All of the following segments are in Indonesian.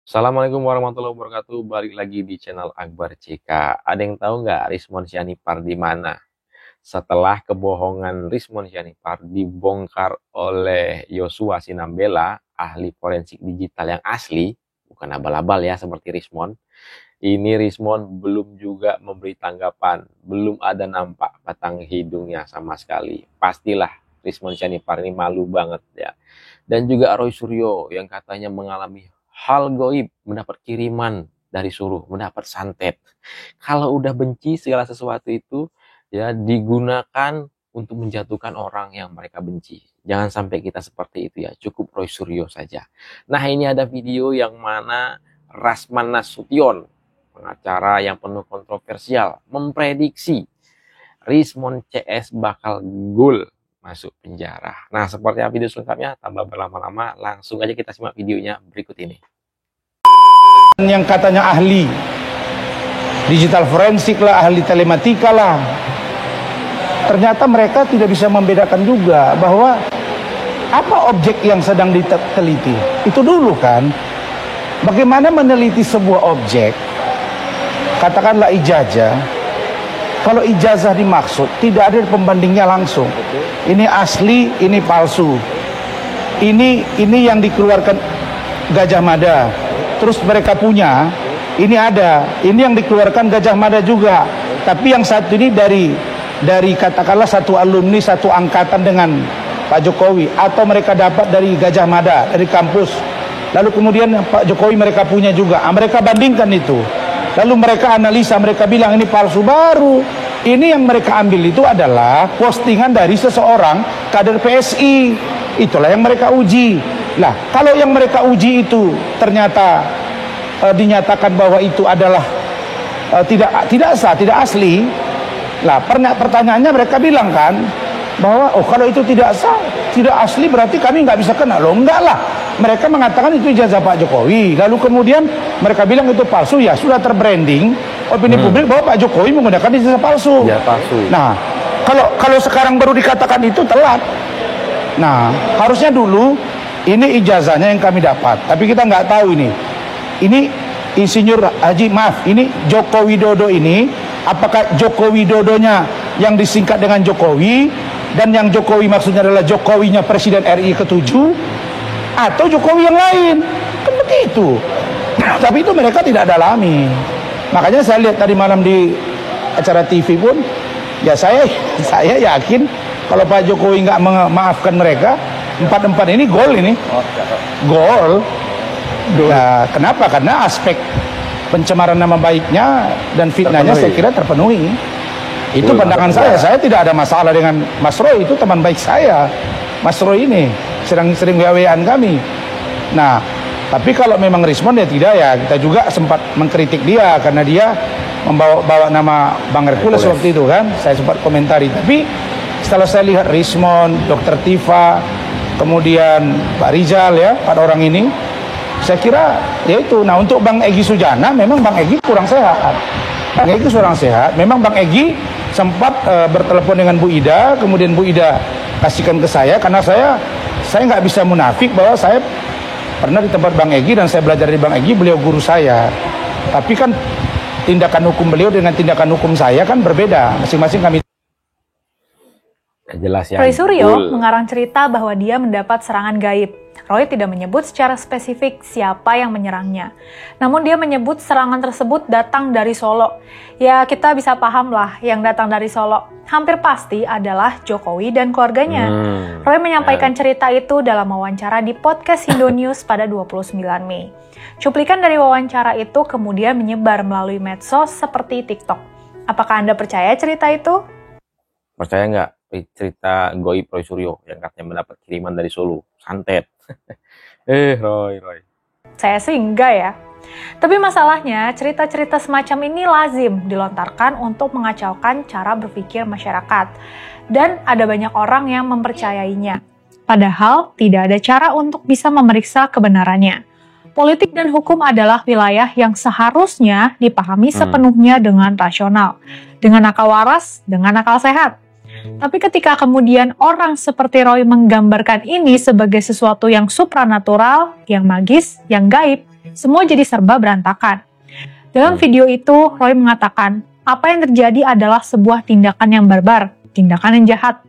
Assalamualaikum warahmatullahi wabarakatuh. Balik lagi di channel Akbar CK. Ada yang tahu nggak Rizmon Syanipar di mana? Setelah kebohongan Rizmon Syanipar dibongkar oleh Yosua Sinambela, ahli forensik digital yang asli, bukan abal-abal ya seperti Rizmon. Ini Rizmon belum juga memberi tanggapan, belum ada nampak batang hidungnya sama sekali. Pastilah Rizmon Syanipar ini malu banget ya. Dan juga Roy Suryo yang katanya mengalami hal goib, mendapat kiriman dari suruh, mendapat santet. Kalau udah benci segala sesuatu itu ya digunakan untuk menjatuhkan orang yang mereka benci. Jangan sampai kita seperti itu ya, cukup Roy Suryo saja. Nah, ini ada video yang mana Rasman Nasution, pengacara yang penuh kontroversial, memprediksi Rizmon CS bakal gol masuk penjara. Nah, seperti apa video selengkapnya? Tanpa berlama-lama, langsung aja kita simak videonya berikut ini. Yang katanya ahli digital forensik lah, ahli telematika lah, ternyata mereka tidak bisa membedakan juga bahwa apa objek yang sedang diteliti. Itu dulu kan, bagaimana meneliti sebuah objek, katakanlah ijazah. Kalau ijazah dimaksud, tidak ada pembandingnya langsung. Ini asli, ini palsu. Ini yang dikeluarkan Gajah Mada. Terus mereka punya, ini ada. Ini yang dikeluarkan Gajah Mada juga. Tapi yang satu ini dari katakanlah satu alumni, satu angkatan dengan Pak Jokowi. Atau mereka dapat dari Gajah Mada, dari kampus. Lalu kemudian Pak Jokowi mereka punya juga. Mereka bandingkan itu. Lalu mereka analisa, mereka bilang ini palsu baru. Ini yang mereka ambil itu adalah postingan dari seseorang kader PSI. Itulah yang mereka uji. Lah, kalau yang mereka uji itu ternyata dinyatakan bahwa itu adalah tidak sah, tidak asli. Lah, pertanyaannya mereka bilang kan bahwa kalau itu tidak sah, tidak asli berarti kami nggak bisa kena. Loh, enggak lah. Mereka mengatakan itu ijazah Pak Jokowi. Lalu kemudian mereka bilang itu palsu, ya sudah terbranding opini publik bahwa Pak Jokowi menggunakan ijazah palsu. Ya, palsu. Nah, kalau sekarang baru dikatakan itu telat. Nah, harusnya dulu ini ijazahnya yang kami dapat. Tapi kita nggak tahu ini. Ini Insinyur Haji, maaf, ini Joko Widodo ini, apakah Joko Widodonya yang disingkat dengan Jokowi dan yang Jokowi maksudnya adalah Jokowinya Presiden RI ke-7 atau Jokowi yang lain, kan begitu. Tapi itu mereka tidak dalami. Makanya saya lihat tadi malam di acara TV pun, ya saya yakin kalau Pak Jokowi nggak memaafkan mereka, 4-4 ini gol ini, gol. Ya, kenapa? Karena aspek pencemaran nama baiknya dan fitnahnya saya kira terpenuhi. Itu pandangan saya. Saya tidak ada masalah dengan Mas Roy, itu teman baik saya. Mas Roy ini sering WA-an kami. Nah, tapi kalau memang Rizmon ya tidak ya, kita juga sempat mengkritik dia karena dia membawa nama Bang Hercules waktu itu kan. Saya sempat komentari. Tapi setelah saya lihat Rizmon, Dr. Tifa, kemudian Pak Rizal ya, 4 orang ini, saya kira ya itu. Nah, untuk Bang Egy Sujana memang Bang Egy kurang sehat. Bang Egy kurang sehat. Memang Bang Egy sempat bertelepon dengan Bu Ida, kemudian Bu Ida kasihkan ke saya karena saya nggak bisa munafik bahwa saya pernah di tempat Bang Egy dan saya belajar dari Bang Egy, beliau guru saya. Tapi kan tindakan hukum beliau dengan tindakan hukum saya kan berbeda. Masing-masing kami. Jelas ya. Roy Suryo mengarang cerita bahwa dia mendapat serangan gaib. Roy tidak menyebut secara spesifik siapa yang menyerangnya. Namun dia menyebut serangan tersebut datang dari Solo. Ya, kita bisa paham lah yang datang dari Solo. Hampir pasti adalah Jokowi dan keluarganya. Roy menyampaikan cerita itu dalam wawancara di podcast Indo News pada 29 Mei. Cuplikan dari wawancara itu kemudian menyebar melalui medsos seperti TikTok. Apakah Anda percaya cerita itu? Percaya nggak cerita goib Roy Suryo yang katanya mendapat kiriman dari Solo, santet? Roy. Saya sih enggak ya. Tapi masalahnya cerita-cerita semacam ini lazim dilontarkan untuk mengacaukan cara berpikir masyarakat. Dan ada banyak orang yang mempercayainya. Padahal tidak ada cara untuk bisa memeriksa kebenarannya. Politik dan hukum adalah wilayah yang seharusnya dipahami sepenuhnya dengan rasional. Dengan akal waras, dengan akal sehat. Tapi ketika kemudian orang seperti Roy menggambarkan ini sebagai sesuatu yang supranatural, yang magis, yang gaib, Semua jadi serba berantakan. Dalam video itu, Roy mengatakan, apa yang terjadi adalah sebuah tindakan yang barbar, tindakan yang jahat.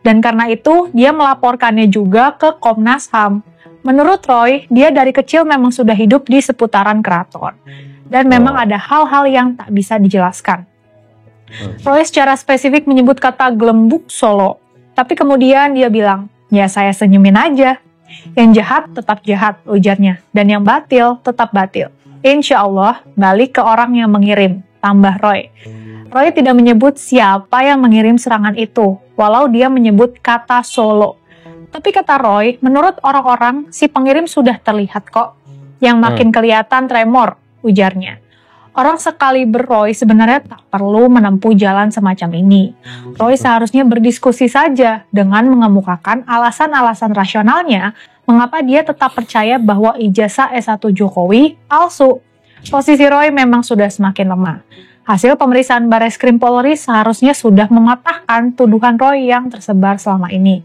Dan karena itu, dia melaporkannya juga ke Komnas HAM. Menurut Roy, dia dari kecil memang sudah hidup di seputaran keraton. Dan memang ada hal-hal yang tak bisa dijelaskan. Roy secara spesifik menyebut kata gelembung Solo. Tapi kemudian dia bilang, ya saya senyumin aja. Yang jahat tetap jahat, ujarnya. Dan yang batil tetap batil. Insya Allah, balik ke orang yang mengirim, tambah Roy. Roy tidak menyebut siapa yang mengirim serangan itu, walau dia menyebut kata Solo. Tapi kata Roy, menurut orang-orang, si pengirim sudah terlihat kok. Yang makin kelihatan tremor, ujarnya. Orang sekaliber Roy sebenarnya tak perlu menempuh jalan semacam ini. Roy seharusnya berdiskusi saja dengan mengemukakan alasan-alasan rasionalnya mengapa dia tetap percaya bahwa ijazah S1 Jokowi palsu. Posisi Roy memang sudah semakin lemah. Hasil pemeriksaan Bareskrim Polri seharusnya sudah mematahkan tuduhan Roy yang tersebar selama ini.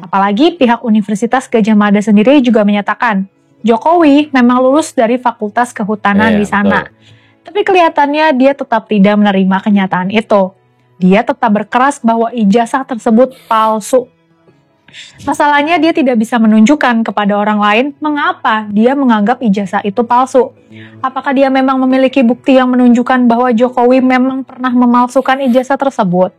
Apalagi pihak Universitas Gadjah Mada sendiri juga menyatakan, Jokowi memang lulus dari Fakultas Kehutanan di sana. Betul. Tapi kelihatannya dia tetap tidak menerima kenyataan itu. Dia tetap berkeras bahwa ijazah tersebut palsu. Masalahnya dia tidak bisa menunjukkan kepada orang lain mengapa dia menganggap ijazah itu palsu. Apakah dia memang memiliki bukti yang menunjukkan bahwa Jokowi memang pernah memalsukan ijazah tersebut?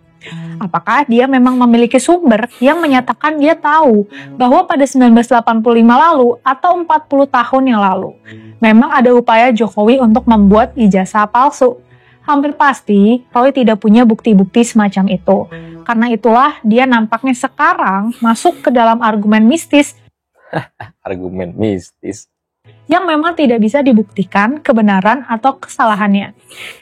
Apakah dia memang memiliki sumber yang menyatakan dia tahu bahwa pada 1985 lalu atau 40 tahun yang lalu memang ada upaya Jokowi untuk membuat ijazah palsu? Hampir pasti Roy tidak punya bukti-bukti semacam itu. Karena itulah dia nampaknya sekarang masuk ke dalam argumen mistis. Argumen mistis. Yang memang tidak bisa dibuktikan kebenaran atau kesalahannya.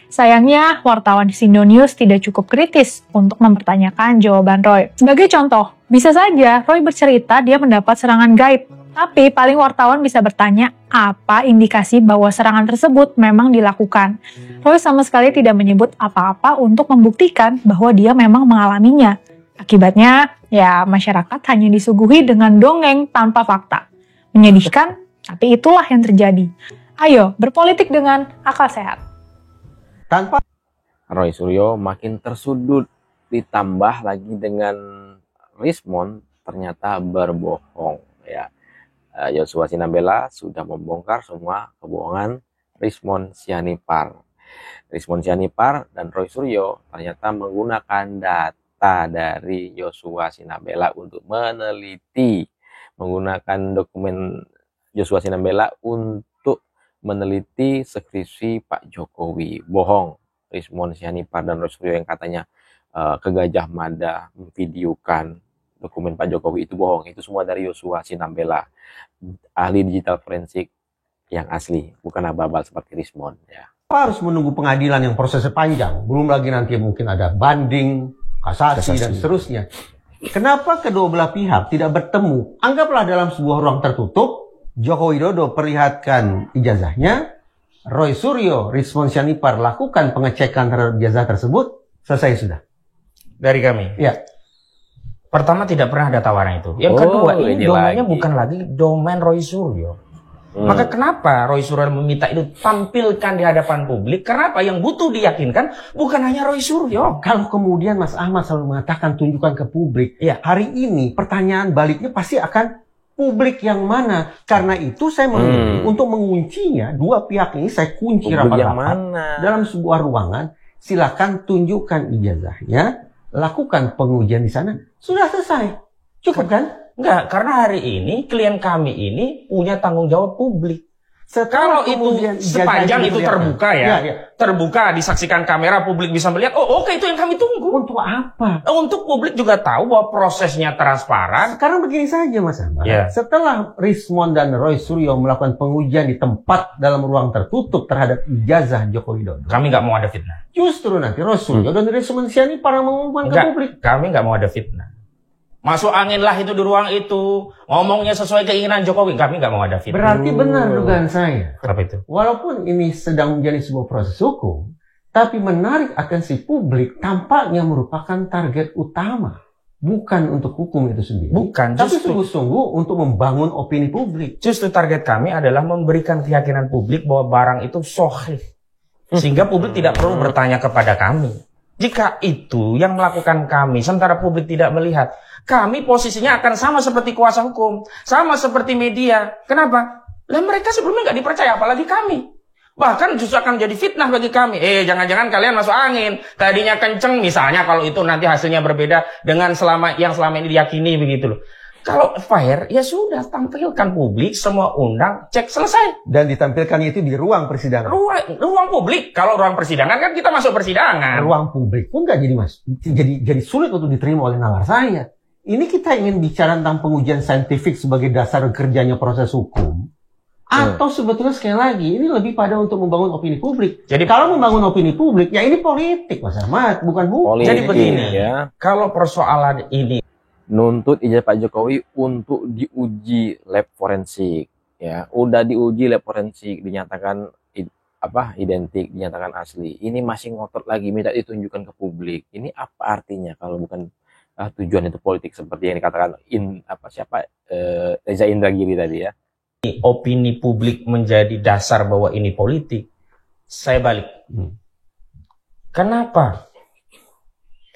Sayangnya, wartawan di Sindonews tidak cukup kritis untuk mempertanyakan jawaban Roy. Sebagai contoh, bisa saja Roy bercerita dia mendapat serangan gaib. Tapi paling wartawan bisa bertanya apa indikasi bahwa serangan tersebut memang dilakukan. Roy sama sekali tidak menyebut apa-apa untuk membuktikan bahwa dia memang mengalaminya. Akibatnya, ya masyarakat hanya disuguhi dengan dongeng tanpa fakta. Menyedihkan, tapi itulah yang terjadi. Ayo, berpolitik dengan akal sehat. Tanpa Roy Suryo makin tersudut, ditambah lagi dengan Rismon ternyata berbohong. Ya, Joshua Sinambela sudah membongkar semua kebohongan Rismon Sianipar. Rismon Sianipar dan Roy Suryo ternyata menggunakan data dari Joshua Sinambela untuk meneliti, menggunakan dokumen Joshua Sinambela untuk meneliti skripsi Pak Jokowi. Bohong. Rismon Sianipar dan Roy Suryo yang katanya ke Gadjah Mada memvideokan dokumen Pak Jokowi itu bohong. Itu semua dari Joshua Sinambela, ahli digital forensik yang asli, bukan abal-abal seperti Rismon. Ya. Harus menunggu pengadilan yang prosesnya panjang, belum lagi nanti mungkin ada banding, kasasi dan seterusnya. Kenapa kedua belah pihak tidak bertemu? Anggaplah dalam sebuah ruang tertutup, Joko Widodo perlihatkan ijazahnya, Roy Suryo, Rismon Sianipar lakukan pengecekan terhadap ijazah tersebut, selesai sudah. Dari kami? Ya. Pertama, tidak pernah ada tawaran itu. Yang kedua, ini domainnya bukan lagi domain Roy Suryo. Maka kenapa Roy Suryo meminta itu tampilkan di hadapan publik? Kenapa? Yang butuh diyakinkan bukan hanya Roy Suryo. Kalau kemudian Mas Ahmad selalu mengatakan tunjukkan ke publik, ya, hari ini pertanyaan baliknya pasti akan publik yang mana. Karena itu saya memilih untuk menguncinya, dua pihak ini saya kunci rapat-rapat dalam sebuah ruangan. Silakan tunjukkan ijazahnya, lakukan pengujian di sana. Sudah selesai. Cukup kan? Enggak, karena hari ini klien kami ini punya tanggung jawab publik. Kalau itu sepanjang itu terbuka terbuka, disaksikan kamera, publik bisa melihat, oh oke, itu yang kami tunggu. Untuk apa? Untuk publik juga tahu bahwa prosesnya transparan. Sekarang begini saja Mas Ahmad. Ya. Setelah Rismon dan Roy Suryo melakukan pengujian di tempat dalam ruang tertutup terhadap ijazah Joko Widodo, kami nggak mau ada fitnah. Justru nanti Roy Suryo dan Rismon Sianipar mengumumkan ke publik. Kami nggak mau ada fitnah. Masuk angin lah itu di ruang itu. Ngomongnya sesuai keinginan Jokowi. Kami nggak mau ada fitnah. Berarti benar dugaan saya. Kenapa itu? Walaupun ini sedang menjadi sebuah proses hukum, tapi menarik atensi publik tampaknya merupakan target utama bukan untuk hukum itu sendiri. Bukan, tapi justru sungguh-sungguh untuk membangun opini publik. Justru target kami adalah memberikan keyakinan publik bahwa barang itu sahih. Sehingga publik tidak perlu bertanya kepada kami. Jika itu yang melakukan kami, sementara publik tidak melihat, kami posisinya akan sama seperti kuasa hukum, sama seperti media. Kenapa? Lah mereka sebelumnya nggak dipercaya, apalagi kami. Bahkan justru akan jadi fitnah bagi kami. Jangan-jangan kalian masuk angin. Tadinya kenceng, misalnya kalau itu nanti hasilnya berbeda dengan yang selama ini diyakini begitu loh. Kalau fair, ya sudah, tampilkan publik, semua undang, cek, selesai. Dan ditampilkan itu di ruang persidangan. Ruang publik. Kalau ruang persidangan kan kita masuk persidangan. Ruang publik pun nggak jadi sulit untuk diterima oleh nalar saya. Ini kita ingin bicara tentang pengujian saintifik sebagai dasar kerjanya proses hukum. Atau sebetulnya sekali lagi, ini lebih pada untuk membangun opini publik. Jadi kalau membangun opini publik, ya ini politik, Mas Ahmad, bukan hukum. Jadi begini, ya. Kalau persoalan ini nuntut ijazah Pak Jokowi untuk diuji lab forensik, ya, udah diuji lab forensik, dinyatakan identik, dinyatakan asli. Ini masih ngotot lagi, minta ditunjukkan ke publik. Ini apa artinya kalau bukan tujuan itu politik seperti yang dikatakan Reza Indragiri tadi ya. Opini publik menjadi dasar bahwa ini politik, saya balik. Kenapa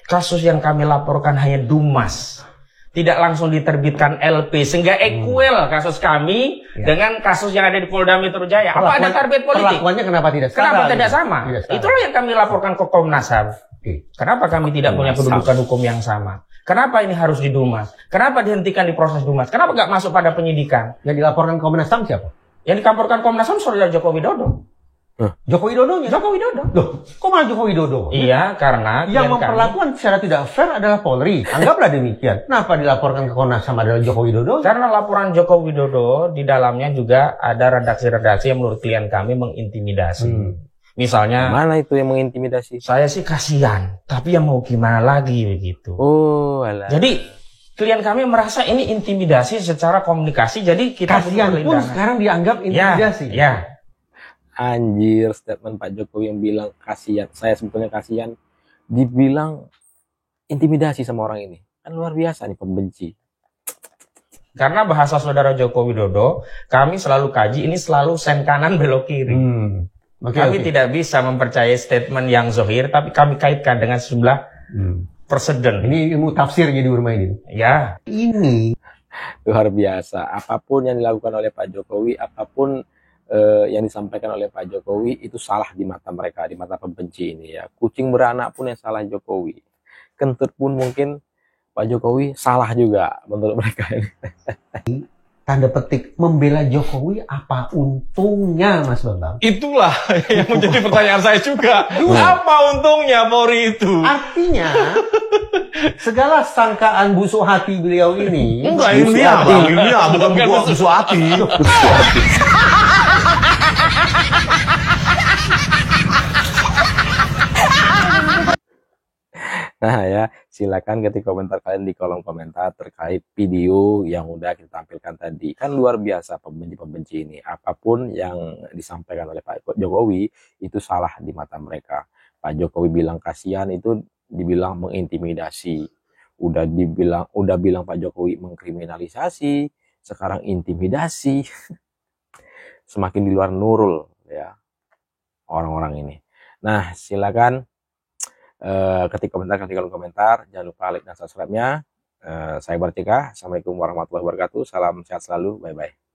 kasus yang kami laporkan hanya Dumas, tidak langsung diterbitkan LP, sehingga equal kasus kami dengan kasus yang ada di Polda Metro Jaya? Apa ada target politik? Perlakuannya kenapa tidak sama? Kenapa tidak sama? Itulah yang kami laporkan ke Komnas HAM. Kenapa kami tidak punya kedudukan hukum yang sama? Kenapa ini harus di Dumas? Kenapa dihentikan di proses Dumas? Kenapa nggak masuk pada penyidikan? Yang dilaporkan Komnas HAM siapa? Yang dilaporkan Komnas HAM Saudara Joko Widodo. Joko Widodonya? Joko Widodo. Loh, kok malah Joko Widodo? Iya, karena yang memperlakukan secara tidak fair adalah Polri. Anggaplah demikian. Kenapa dilaporkan ke Komnas HAM adalah Joko Widodo? Karena laporan Joko Widodo di dalamnya juga ada redaksi-redaksi yang menurut klien kami mengintimidasi. Misalnya, mana itu yang mengintimidasi? Saya sih kasihan, tapi yang mau gimana lagi begitu. Oh, alah. Jadi klien kami merasa ini intimidasi secara komunikasi, jadi kita kasihan pun sekarang dianggap intimidasi. Ya. Anjir, statement Pak Jokowi yang bilang kasihan, saya sebetulnya kasihan, dibilang intimidasi sama orang ini. Kan luar biasa nih pembenci. Karena bahasa Saudara Joko Widodo, kami selalu kaji, ini selalu sen kanan belok kiri. Kami tidak bisa mempercayai statement yang zohir, tapi kami kaitkan dengan sejumlah presiden. Ini ilmu tafsir jadi bermain ini. Ya. Ini luar biasa. Apapun yang dilakukan oleh Pak Jokowi, apapun yang disampaikan oleh Pak Jokowi itu salah di mata mereka, di mata pembenci ini ya. Kucing beranak pun yang salah Jokowi. Kentut pun mungkin Pak Jokowi salah juga menurut mereka ini. Tanda petik membela Jokowi apa untungnya, Mas Bambang? Itulah yang menjadi pertanyaan saya juga. Apa untungnya Polri itu? Artinya segala sangkaan busuk hati beliau ini. Enggak, ini bukan busuk hati. Nah ya, silakan ketik komentar kalian di kolom komentar terkait video yang udah kita tampilkan tadi. Kan luar biasa pembenci-pembenci ini. Apapun yang disampaikan oleh Pak Jokowi itu salah di mata mereka. Pak Jokowi bilang kasihan itu dibilang mengintimidasi. Udah bilang Pak Jokowi mengkriminalisasi, sekarang intimidasi. Semakin di luar nurul ya orang-orang ini. Nah, silakan ketik komentar, ketik kolom komentar, jangan lupa like dan subscribe-nya. Saya Akbar Cika, assalamualaikum warahmatullahi wabarakatuh, salam sehat selalu, bye bye.